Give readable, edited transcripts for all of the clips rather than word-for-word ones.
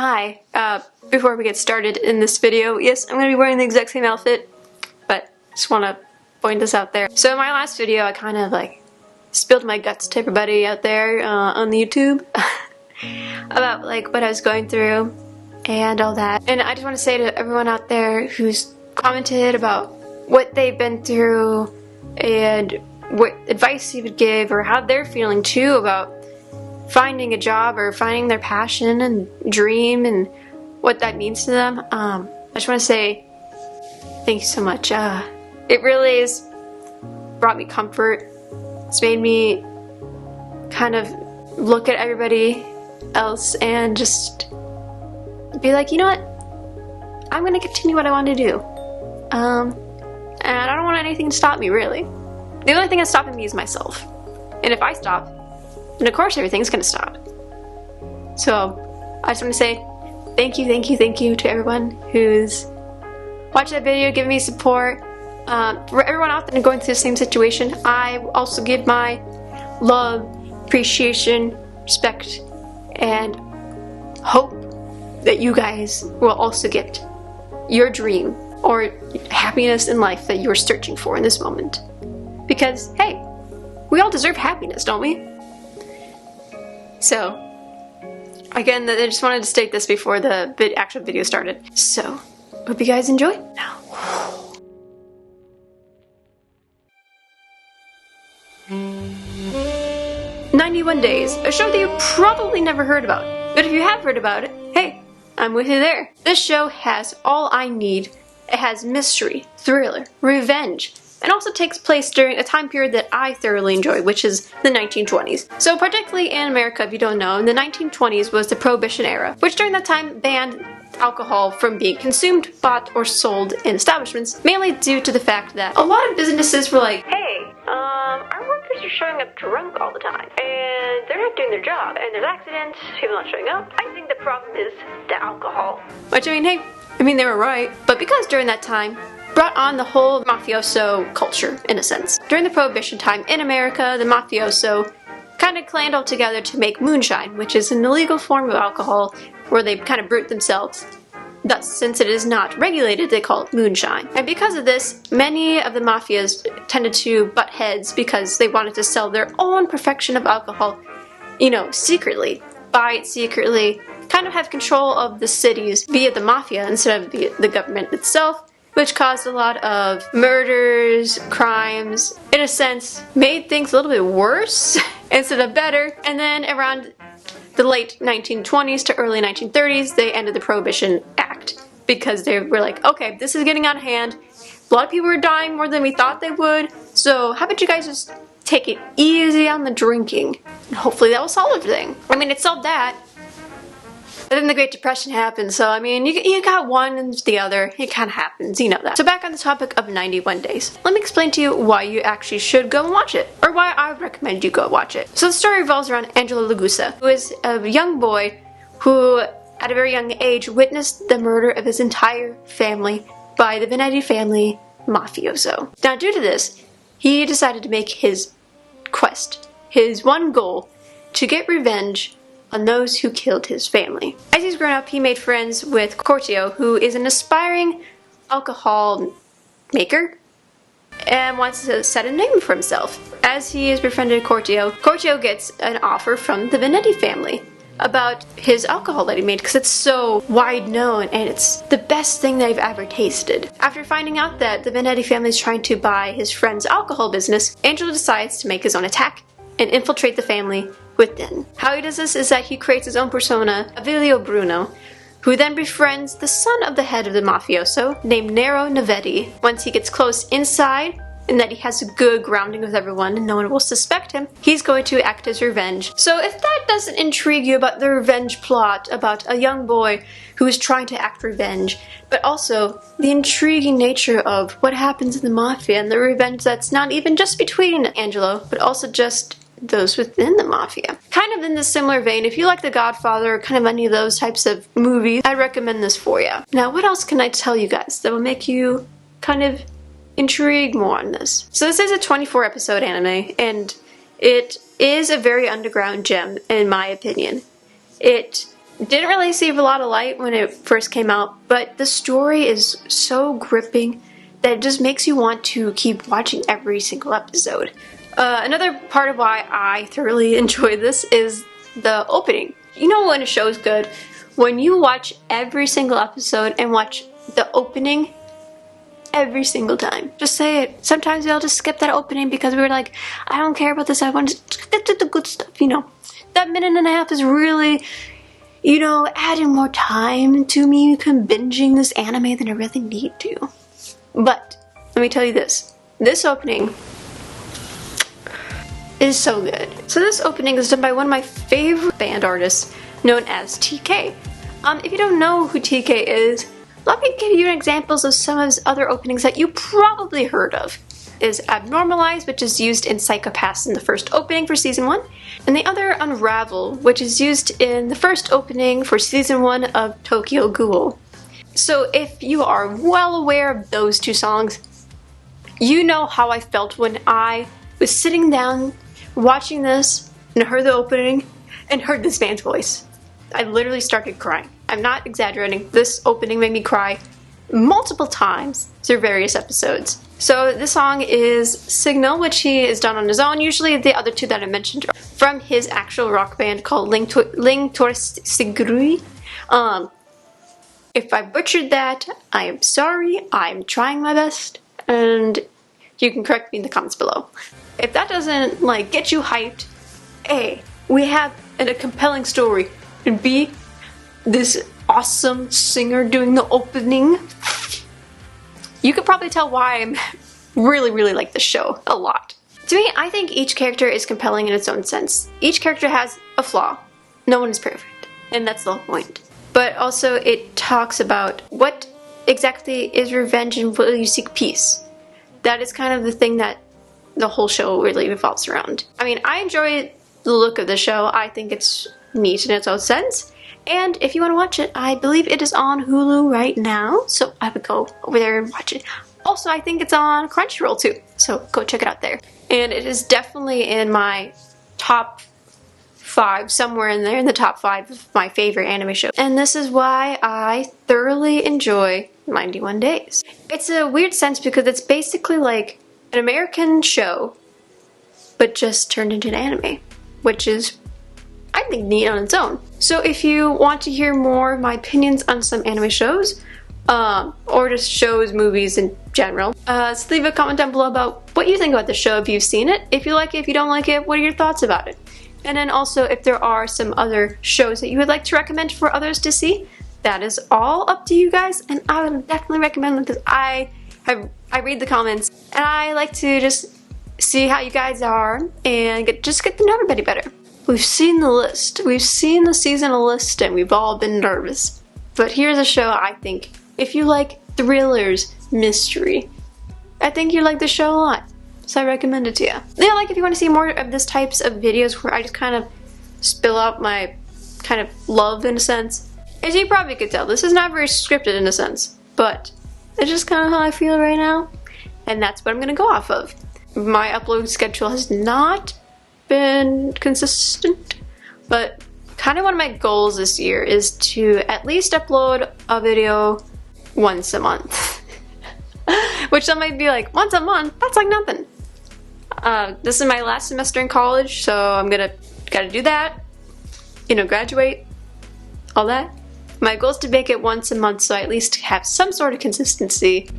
Hi, before we get started in this video, yes, I'm going to be wearing the exact same outfit, but just want to point this out there. So in my last video, I kind of spilled my guts to everybody out there on the YouTube about what I was going through and all that. And I just want to say to everyone out there who's commented about what they've been through and what advice you would give or how they're feeling too about finding a job or finding their passion and dream and what that means to them. I just want to say thank you so much. It really has brought me comfort. It's made me kind of look at everybody else and just be like, you know what? I'm going to continue what I want to do. And I don't want anything to stop me, really. The only thing that's stopping me is myself. And if I stop, then of course everything's gonna stop. So I just want to say thank you to everyone who's watched that video, giving me support. For everyone out there going through the same situation, I also give my love, appreciation, respect, and hope that you guys will also get your dream or happiness in life that you're searching for in this moment. Because, hey, we all deserve happiness, don't we? So, again, I just wanted to state this before the actual video started. So, hope you guys enjoy. Now. 91 Days, a show that you probably never heard about. But if you have heard about it, hey, I'm with you there. This show has all I need. It has mystery, thriller, revenge, and also takes place during a time period that I thoroughly enjoy, which is the 1920s. So particularly in America, if you don't know, in the 1920s was the Prohibition Era, which during that time banned alcohol from being consumed, bought, or sold in establishments, mainly due to the fact that a lot of businesses were like, hey, our workers are showing up drunk all the time, and they're not doing their job, and there's accidents, people not showing up. I think the problem is the alcohol. Which, they were right. But because during that time, brought on the whole mafioso culture, in a sense. During the Prohibition time in America, the mafioso kind of claned all together to make moonshine, which is an illegal form of alcohol where they kind of brute themselves. Thus, since it is not regulated, they call it moonshine. And because of this, many of the mafias tended to butt heads because they wanted to sell their own perfection of alcohol, secretly. Buy it secretly, kind of have control of the cities via the mafia instead of the government itself, which caused a lot of murders, crimes, in a sense, made things a little bit worse instead of better. And then around the late 1920s to early 1930s, they ended the Prohibition Act because they were like, okay, this is getting out of hand. A lot of people are dying more than we thought they would, so how about you guys just take it easy on the drinking? And hopefully that will solve everything. It solved that. But then the Great Depression happened, so you got one and the other. It kind of happens, you know that. So back on the topic of 91 Days. Let me explain to you why you actually should go and watch it, or why I would recommend you go watch it. So the story revolves around Angelo Lagusa, who is a young boy who, at a very young age, witnessed the murder of his entire family by the Venetti family mafioso. Now, due to this, he decided to make his quest, his one goal, to get revenge on those who killed his family. As he's grown up, he made friends with Cortio, who is an aspiring alcohol maker and wants to set a name for himself. As he is befriended Cortio, Cortio gets an offer from the Venetti family about his alcohol that he made because it's so wide known and it's the best thing they've ever tasted. After finding out that the Venetti family is trying to buy his friend's alcohol business, Angelo decides to make his own attack and infiltrate the family within. How he does this is that he creates his own persona, Avilio Bruno, who then befriends the son of the head of the mafioso, named Nero Navetti. Once he gets close inside, and that he has a good grounding with everyone and no one will suspect him, he's going to act as revenge. So if that doesn't intrigue you about the revenge plot, about a young boy who is trying to act revenge, but also the intriguing nature of what happens in the mafia and the revenge that's not even just between Angelo, but also just those within the mafia. Kind of in this similar vein, if you like The Godfather or kind of any of those types of movies, I recommend this for you. Now, what else can I tell you guys that will make you kind of intrigued more on this? So this is a 24 episode anime, and it is a very underground gem in my opinion. It Didn't really receive a lot of light when it first came out, but the story is so gripping that it just makes you want to keep watching every single episode. Another part of why I thoroughly enjoy this is the opening. You know when a show is good? When you watch every single episode and watch the opening every single time. Just say it. Sometimes we'll just skip that opening because we were like, I don't care about this, I want to get to the good stuff, you know. That minute and a half is really, you know, adding more time to me binging this anime than I really need to. But, let me tell you this. This opening is so good. So this opening is done by one of my favorite band artists, known as TK. If you don't know who TK is, let me give you examples of some of his other openings that you probably heard of. Is Abnormalize, which is used in Psychopaths in the first opening for season 1, and the other Unravel, which is used in the first opening for season 1 of Tokyo Ghoul. So if you are well aware of those two songs, you know how I felt when I was sitting down watching this and heard the opening and heard this band's voice. I literally started crying. I'm not exaggerating. This opening made me cry multiple times through various episodes. So this song is Signal, which he has done on his own. Usually the other two that I mentioned are from his actual rock band called Ling Torsiguri. If I butchered that, I am sorry. I'm trying my best, and you can correct me in the comments below. If that doesn't like get you hyped, A, we have a compelling story, and B, this awesome singer doing the opening. You could probably tell why I'm really like the show a lot. To me, I think each character is compelling in its own sense. Each character has a flaw. No one is perfect, and that's the whole point. But also it talks about what exactly is revenge and will you seek peace. That is kind of the thing that the whole show really revolves around. I mean, I enjoy the look of the show. I think it's neat in its own sense. And if you want to watch it, I believe it is on Hulu right now, so I would go over there and watch it. Also, I think it's on Crunchyroll too, so go check it out there. And it is definitely in my top 5, somewhere in there, in the top 5 of my favorite anime shows. And this is why I thoroughly enjoy 91 Days. It's a weird sense because it's basically like an American show, but just turned into an anime, which is, I think, neat on its own. So if you want to hear more of my opinions on some anime shows, or just shows, movies in general, just leave a comment down below about what you think about the show if you've seen it. If you like it, if you don't like it, what are your thoughts about it? And then also if there are some other shows that you would like to recommend for others to see, that is all up to you guys, and I would definitely recommend them because I read the comments and I like to just see how you guys are and just get to know everybody better. We've seen the list, we've seen the seasonal list, and we've all been nervous. But here's a show I think, if you like thrillers, mystery, I think you like the show a lot. So I recommend it to you. Yeah, like if you want to see more of this types of videos where I just kind of spill out my kind of love in a sense. As you probably could tell, this is not very scripted in a sense, but it's just kind of how I feel right now. And that's what I'm going to go off of. My upload schedule has not been consistent, but kind of one of my goals this year is to at least upload a video once a month. Which some might be like, once a month? That's like nothing. This is my last semester in college, so I'm gotta do that, you know, graduate, all that. My goal is to make it once a month, so I at least have some sort of consistency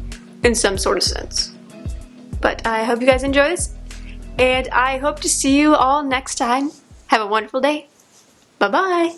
in some sort of sense. But I hope you guys enjoy this, and I hope to see you all next time. Have a wonderful day. Bye-bye.